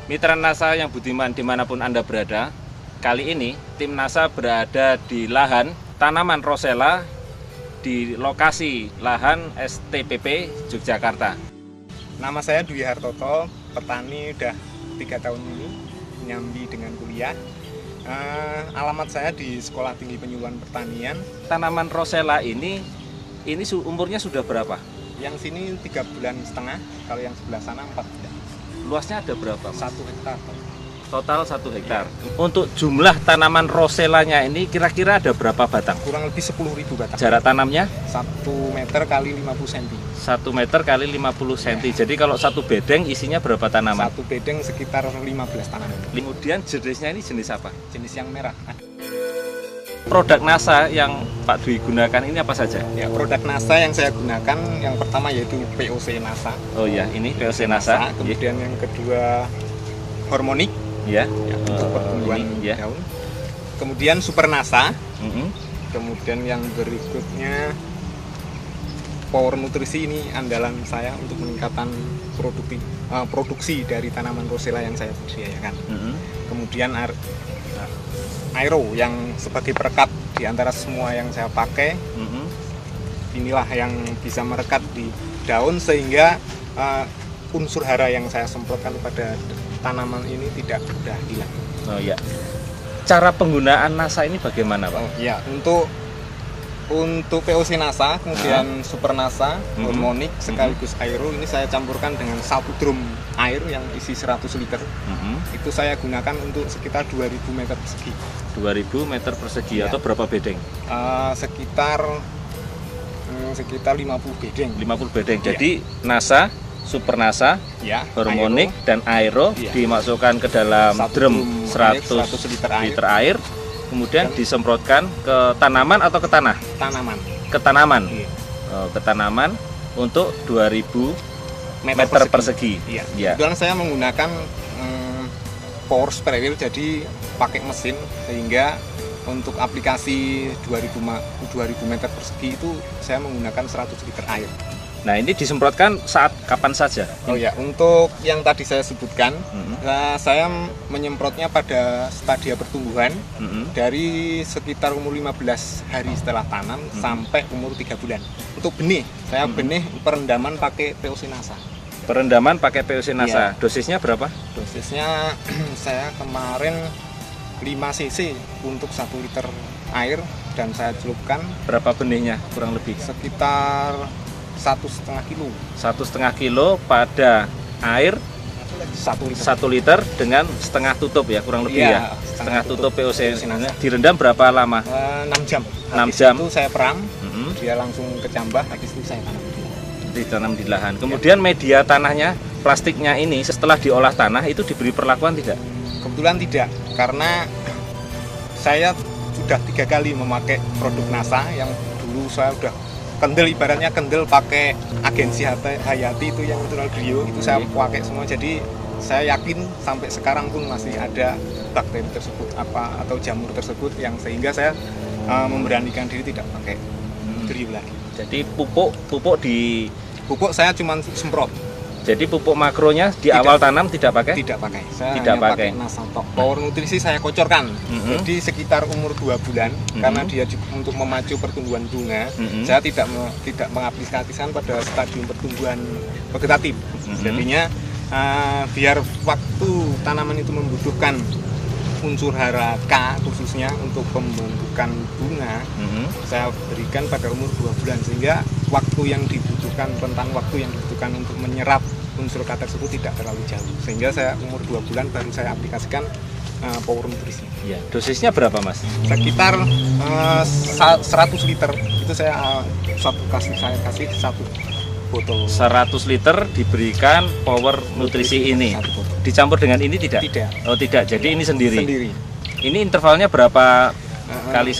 Mitra NASA yang budiman dimanapun Anda berada, kali ini tim NASA berada di lahan tanaman rosella di lokasi lahan STPP Yogyakarta. Nama saya Dwi Hartoto, petani udah 3 tahun ini, nyambi dengan kuliah. Alamat saya di Sekolah Tinggi Penyuluhan Pertanian. Tanaman rosella ini umurnya sudah berapa? Yang sini 3,5 bulan, kalau yang sebelah sana 4 bulan. Luasnya ada berapa? 1 hektar. Total 1 hektar. Untuk jumlah tanaman rosellanya ini kira-kira ada berapa batang? Kurang lebih 10.000 batang. Jarak tanamnya? 1 meter kali 50 cm. 1 meter kali 50 cm. Jadi kalau satu bedeng isinya berapa tanaman? Satu bedeng sekitar 15 tanaman. Kemudian jenisnya ini jenis apa? Jenis yang merah. Produk NASA yang Pak Dwi gunakan ini apa saja? Ya, produk NASA yang saya gunakan yang pertama yaitu POC NASA. Oh ya, ini POC NASA. Kemudian yang kedua Hormonic, ya, untuk pertumbuhan ya. daun. Kemudian Super NASA. Mm-hmm. Kemudian yang berikutnya Power Nutrisi, ini andalan saya untuk meningkatkan produksi dari tanaman rosella yang saya budidayakan. Mm-hmm. Kemudian Aero yang sebagai perekat di antara semua yang saya pakai. Mm-hmm. Inilah yang bisa merekat di daun sehingga unsur hara yang saya semprotkan pada tanaman ini tidak mudah hilang. Oh ya. Cara penggunaan NASA ini bagaimana, Pak? Oh ya, untuk POC NASA, kemudian Super NASA, Hormonic sekaligus Aero, ini saya campurkan dengan 1 drum air yang isi 100 liter. Itu saya gunakan untuk sekitar 2000 meter persegi. 2000 meter persegi Ya. atau berapa bedeng? Sekitar 50 bedeng. 50 bedeng. Ya. Jadi NASA, Super NASA, Ya, Hormonic dan Aero Ya. dimasukkan ke dalam drum 100 100 liter air, kemudian disemprotkan ke tanaman atau ke tanah? tanaman. Ke tanaman. Iya. Ke tanaman untuk 2000 meter persegi. Iya. Ya. Kebetulan saya menggunakan power sprayer, jadi pakai mesin, sehingga untuk aplikasi 2000 meter persegi itu saya menggunakan 100 liter air. Nah, ini disemprotkan saat kapan saja? Oh ya, untuk yang tadi saya sebutkan, Mhm. saya menyemprotnya pada stadia pertumbuhan Mhm. dari sekitar umur 15 hari setelah tanam sampai umur 3 bulan. Untuk benih, saya benih perendaman pakai POC NASA. Perendaman pakai POC NASA. Iya. Dosisnya berapa? Dosisnya saya kemarin 5 cc untuk 1 liter air, dan saya celupkan Berapa benihnya kurang lebih? sekitar 1,5 kilo. 1,5 kilo pada air 1 liter dengan setengah tutup ya, kurang lebih Iya, ya. Setengah tutup POC. NASA. Direndam berapa lama? 6 jam. 6 Habis jam. itu saya peram, Mhm. dia langsung kecambah, habis itu saya tanam. Ditanam di lahan. Kemudian media tanahnya, plastiknya ini setelah diolah tanah itu diberi perlakuan tidak? Kebetulan tidak, karena saya sudah 3 kali memakai produk NASA. Yang dulu saya udah kendel, ibaratnya kendel pakai agensi Hayati itu yang natural Grio, itu saya pakai semua. Jadi saya yakin sampai sekarang pun masih ada bakteri tersebut atau jamur tersebut, yang sehingga saya memberanikan diri tidak pakai Grio lagi. Jadi pupuk di Pupuk saya cuma semprot, jadi pupuk makronya di Tidak. awal tanam tidak pakai? tidak pakai. Saya Tidak hanya pakai. pakai Nasatok. Power Nutrisi saya kocorkan. Jadi sekitar umur 2 bulan, karena dia juga untuk memacu pertumbuhan bunga. Saya tidak mengaplikasikan pada stadium pertumbuhan vegetatif. Jadinya biar waktu tanaman itu membutuhkan unsur hara K khususnya untuk pembentukan bunga, saya berikan pada umur 2 bulan, sehingga waktu yang dibutuhkan, rentang waktu yang dibutuhkan untuk menyerap unsur K tersebut tidak terlalu jauh, sehingga saya umur 2 bulan baru saya aplikasikan Power Nutrisi. Ya. Dosisnya berapa, Mas? Sekitar 100 liter itu saya kasih 1 botol. 100 liter diberikan Power Nutrisi ini. 1 botol. Dicampur dengan ini tidak? Tidak. Oh, tidak. Jadi ini sendiri. Sendiri. Ini intervalnya berapa kali?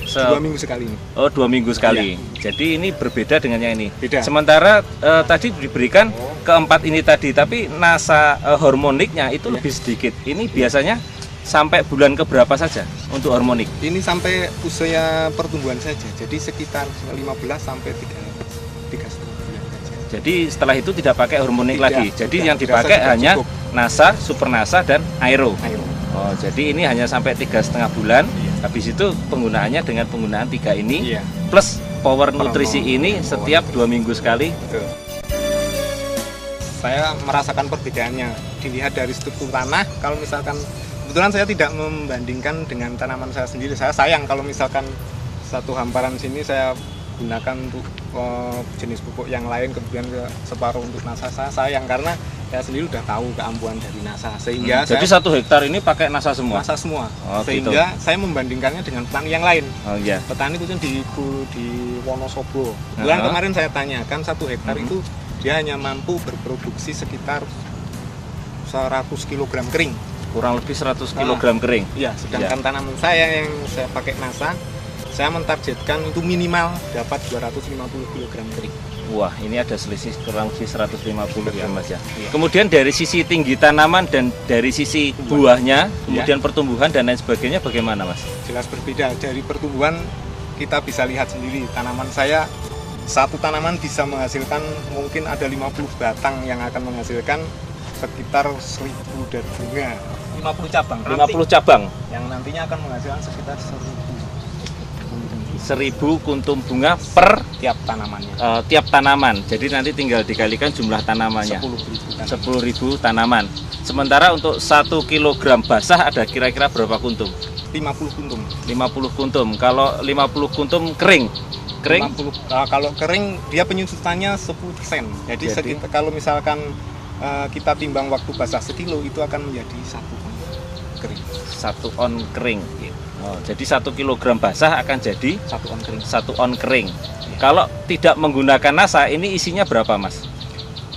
2 minggu sekali ini. Oh, 2 minggu sekali. Jadi ini berbeda dengan yang ini. Beda. Sementara tadi diberikan keempat ini tadi, tapi NASA Hormonicnya itu lebih sedikit. Ini biasanya sampai bulan keberapa saja untuk Hormonic? Ini sampai usia pertumbuhan saja. Jadi sekitar 15 sampai 3,5 bulan saja. Jadi setelah itu tidak pakai Hormonic Tidak, lagi. Jadi tidak. yang dipakai Dirasa hanya cukup. NASA, Super NASA, dan Aero. Aero. Oh, jadi ini hanya sampai 3,5 bulan. Iya. Habis itu penggunaannya dengan penggunaan 3 ini, Iya. plus power nutrisi ini power setiap 2 minggu sekali. Betul. Saya merasakan perbedaannya dilihat dari struktur tanah. Kalau misalkan kebetulan saya tidak membandingkan dengan tanaman saya sendiri. Saya sayang kalau misalkan satu hamparan sini saya gunakan untuk jenis pupuk yang lain, kemudian separuh untuk NASA. Saya sayang karena saya sendiri udah tahu keampuhan dari NASA, sehingga Jadi 1 hektar ini pakai NASA semua. NASA semua. Oh, Sehingga saya membandingkannya dengan petani yang lain. Oh iya. Petani itu di Wonosobo. Bulan kemarin saya tanyakan 1 hektar itu dia hanya mampu berproduksi sekitar 100 kg kering. Kurang lebih 100 kg kering. Iya, sedangkan tanaman saya yang saya pakai NASA, saya mentargetkan itu minimal dapat 250 kg kering. Wah, ini ada selisih kurang lebih 150 ya Mas ya. Iya. Kemudian dari sisi tinggi tanaman dan dari sisi buahnya, kemudian pertumbuhan dan lain sebagainya bagaimana Mas? Jelas berbeda. Dari pertumbuhan kita bisa lihat sendiri, tanaman saya satu tanaman bisa menghasilkan mungkin ada 50 batang yang akan menghasilkan sekitar 1000 dan bunga. 50 cabang. 50 cabang. Yang nantinya akan menghasilkan sekitar 1000 kuntum bunga per tiap tanamannya. Tiap tanaman. Jadi nanti tinggal dikalikan jumlah tanamannya. 10.000 tanaman. Sementara untuk 1 kilogram basah ada kira-kira berapa kuntum? 50 kuntum. 50 kuntum. Kalau 50 kuntum kering. Kering? 50, kalau kering dia penyusutannya 10%. Jadi sekitar, kalau misalkan kita timbang waktu basah sekilo itu akan menjadi 1 on kering. 1 on kering. Oh, jadi 1 kilogram basah akan jadi 1 on kering. 1 on kering. Kalau tidak menggunakan NASA, ini isinya berapa Mas?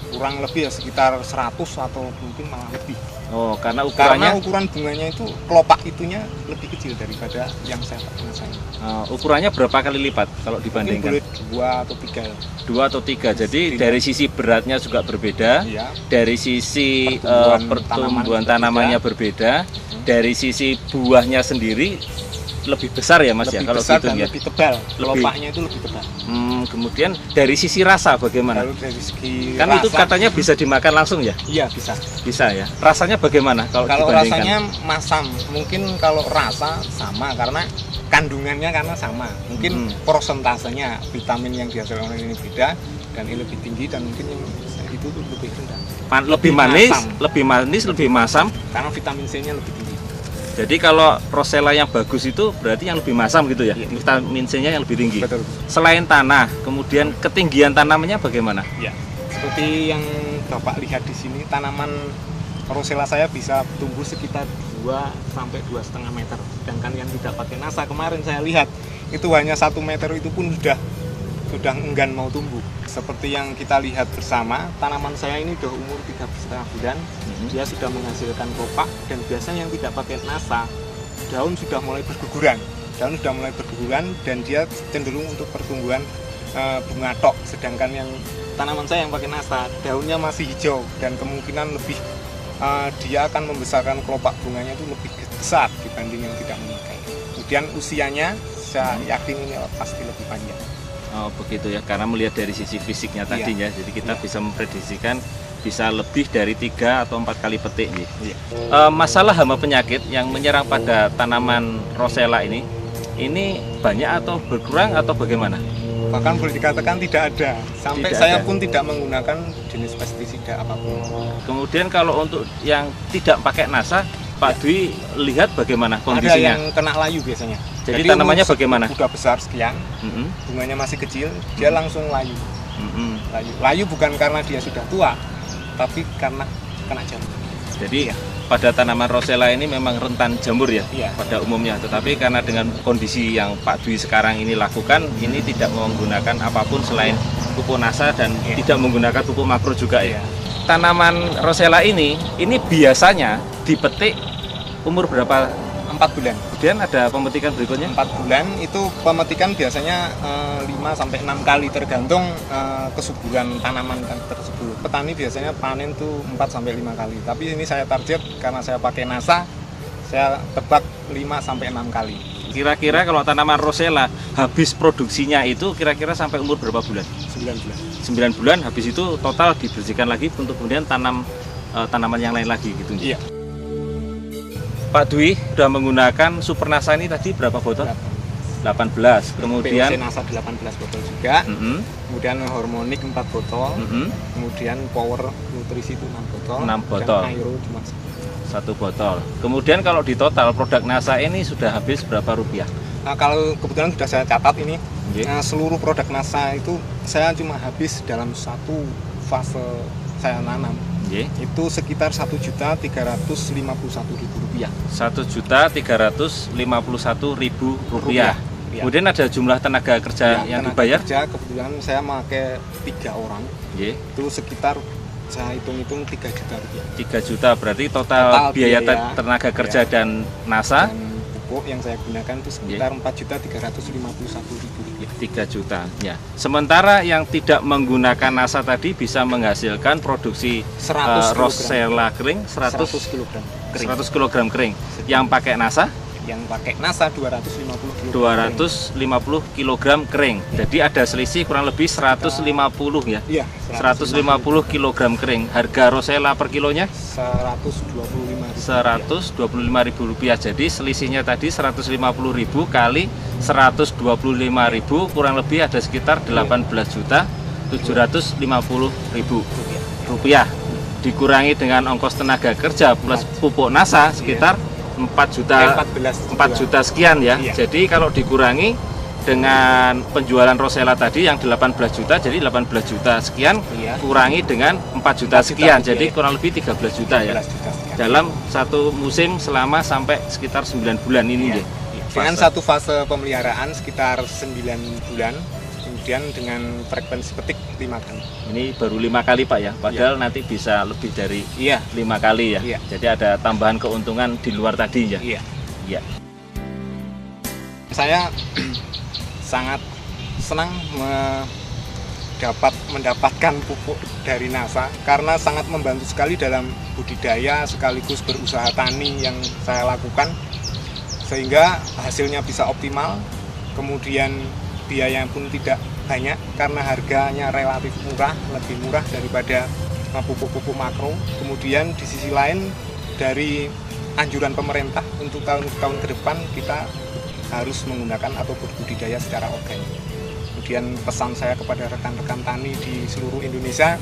Kurang lebih ya sekitar 100 atau mungkin malah lebih. Oh, karena Karena ukuran bunganya itu kelopak itunya lebih kecil daripada yang saya pakai NASA. Ukurannya berapa kali lipat kalau dibandingkan? Mungkin boleh 2 atau 3. 2 atau 3. Jadi dari sisi beratnya juga berbeda. Iya. Dari sisi pertumbuhan tanamannya berbeda. Dari sisi buahnya sendiri lebih besar ya Mas lebih ya kalau besar gitu dan ya. Lebih tebal. Kelopaknya itu lebih tebal. Kemudian dari sisi rasa bagaimana? Lalu dari segi Kan rasa, itu katanya bisa dimakan langsung ya? Iya, bisa. Bisa ya. Rasanya bagaimana kalau dibandingkan? Rasanya masam. Mungkin kalau rasa sama karena kandungannya karena sama. Mungkin prosentasenya vitamin yang dihasilkan ini beda dan ini lebih tinggi dan mungkin yang itu tuh lebih rendah. Lebih manis, lebih masam Karena vitamin C-nya lebih tinggi. Jadi kalau Rosella yang bagus itu berarti yang lebih masam gitu ya? Iya. Vitamin C-nya yang lebih tinggi. Betul. Selain tanah, kemudian ketinggian tanamannya bagaimana? Ya. Seperti yang Bapak lihat di sini, tanaman Rosella saya bisa tumbuh sekitar 2 sampai 2,5 meter. Sedangkan yang tidak pakai NASA kemarin saya lihat itu hanya 1 meter itu pun sudah enggan mau tumbuh. Seperti yang kita lihat bersama, tanaman saya ini sudah umur 3,5 bulan. Dia sudah menghasilkan kelopak dan biasanya yang tidak pakai NASA, daun sudah mulai berguguran. Dan dia cenderung untuk pertumbuhan bunga tok. Sedangkan yang tanaman saya yang pakai NASA, daunnya masih hijau dan kemungkinan lebih dia akan membesarkan kelopak bunganya itu lebih besar dibanding yang tidak memakai. Kemudian usianya saya yakin ini pasti lebih panjang. Oh begitu ya, karena melihat dari sisi fisiknya tadinya, jadi kita bisa memprediksikan bisa lebih dari 3 atau 4 kali petik. Iya. Masalah hama penyakit yang menyerang pada tanaman Rosella ini banyak atau berkurang atau bagaimana? Bahkan boleh dikatakan tidak ada. Sampai Tidak saya ada. pun tidak menggunakan jenis pestisida apapun. Kemudian kalau untuk yang tidak pakai NASA, Pak Dwi lihat bagaimana Ada kondisinya? yang kena layu biasanya. Jadi tanamannya umur bagaimana? Udah besar sekian, bunganya masih kecil, dia langsung layu. Layu bukan karena dia sudah tua, tapi karena kena jamur. Jadi pada tanaman Rosella ini memang rentan jamur ya, Iya. pada umumnya. Tetapi karena dengan kondisi yang Pak Dwi sekarang ini lakukan, ini tidak menggunakan apapun selain pupuk NASA dan tidak menggunakan pupuk makro juga ya. Tanaman Rosella ini biasanya dipetik umur berapa? 4 bulan. Kemudian ada pemetikan berikutnya? 4 bulan itu pemetikan biasanya 5-6 kali tergantung kesuburan tanaman tersebut. Petani biasanya panen tuh 4-5 kali. Tapi ini saya target karena saya pakai NASA, saya tebak 5-6 kali. Kira-kira kalau tanaman Rosella habis produksinya itu kira-kira sampai umur berapa bulan? 9 bulan. 9 bulan, habis itu total dibersihkan lagi untuk kemudian tanam tanaman yang lain lagi gitu. Iya. Pak Dwi sudah menggunakan Super Nasa ini tadi berapa botol? 18. Kemudian POC Nasa 18 botol juga. Mm-hmm. Kemudian Harmonic 4 botol. Mm-hmm. Kemudian Power Nutrisi itu 6 botol. 6 botol. Dan Aero cuma 1 botol. Kemudian kalau di total produk Nasa ini sudah habis berapa rupiah? Nah, kalau kebetulan sudah saya catat ini, Yeah. seluruh produk Nasa itu saya cuma habis dalam satu fase saya nanam. Yeah. Itu sekitar Rp1.351.000. Rp1.351.000. Iya. Kemudian ada jumlah tenaga kerja yang tenaga dibayar? kerja kebetulan saya pakai 3 orang. Yeah. Itu sekitar saya hitung-hitung 3 juta rupiah. 3 juta berarti total biaya biaya, tenaga kerja dan Nasa Dan pupuk yang saya gunakan itu sekitar Rp4.351.000. 3 juta ya. Sementara yang tidak menggunakan Nasa tadi bisa menghasilkan produksi 100 Rosella kering 100 kg kering. 100 kg kering. Yang pakai Nasa Yang pakai Nasa 250 kg. 250 kg kering. Jadi ada selisih kurang lebih 150 ya. Iya, 150 kg kering. Harga Rosella per kilonya Rp125.000. Rp125.000. Jadi selisihnya tadi 150.000 kali 125.000 kurang lebih ada sekitar 18.750.000 rupiah. Dikurangi dengan ongkos tenaga kerja plus pupuk Nasa sekitar 4 juta sekian ya. Iya. Jadi kalau dikurangi dengan penjualan Rosella tadi yang 18 juta, jadi 18 juta sekian Iya. kurangi dengan 4 juta 4 juta sekian, rupiah, jadi ya. kurang lebih 13 juta ya. 13 juta sekian. Dalam satu musim selama sampai sekitar 9 bulan ini Iya. ya. Dengan satu fase pemeliharaan sekitar 9 bulan, kemudian dengan frekuensi petik 5 kali. Ini baru 5 kali Pak ya, padahal nanti bisa lebih dari Iya. 5 kali ya. Iya. Jadi ada tambahan keuntungan di luar tadi ya. Iya. Iya. Saya sangat senang mendapatkan pupuk dari Nasa karena sangat membantu sekali dalam budidaya sekaligus berusaha tani yang saya lakukan, sehingga hasilnya bisa optimal, kemudian biaya pun tidak banyak karena harganya relatif murah, lebih murah daripada pupuk-pupuk makro. Kemudian di sisi lain dari anjuran pemerintah untuk tahun-tahun ke depan kita harus menggunakan atau berbudidaya secara organik. Kemudian pesan saya kepada rekan-rekan tani di seluruh Indonesia,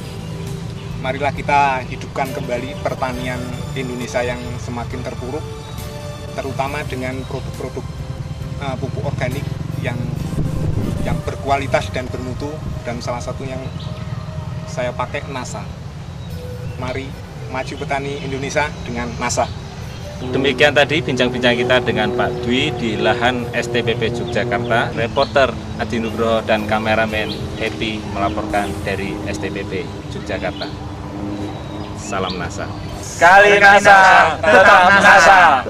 marilah kita hidupkan kembali pertanian Indonesia yang semakin terpuruk, terutama dengan produk-produk pupuk organik yang berkualitas dan bermutu, dan salah satu yang saya pakai Nasa. Mari maju petani Indonesia dengan Nasa. Demikian tadi bincang-bincang kita dengan Pak Dwi di lahan STPP Yogyakarta. Reporter Adi Nugroho dan kameramen Happy melaporkan dari STPP Yogyakarta. Salam Nasa. Kali Nasa, tetap Nasa.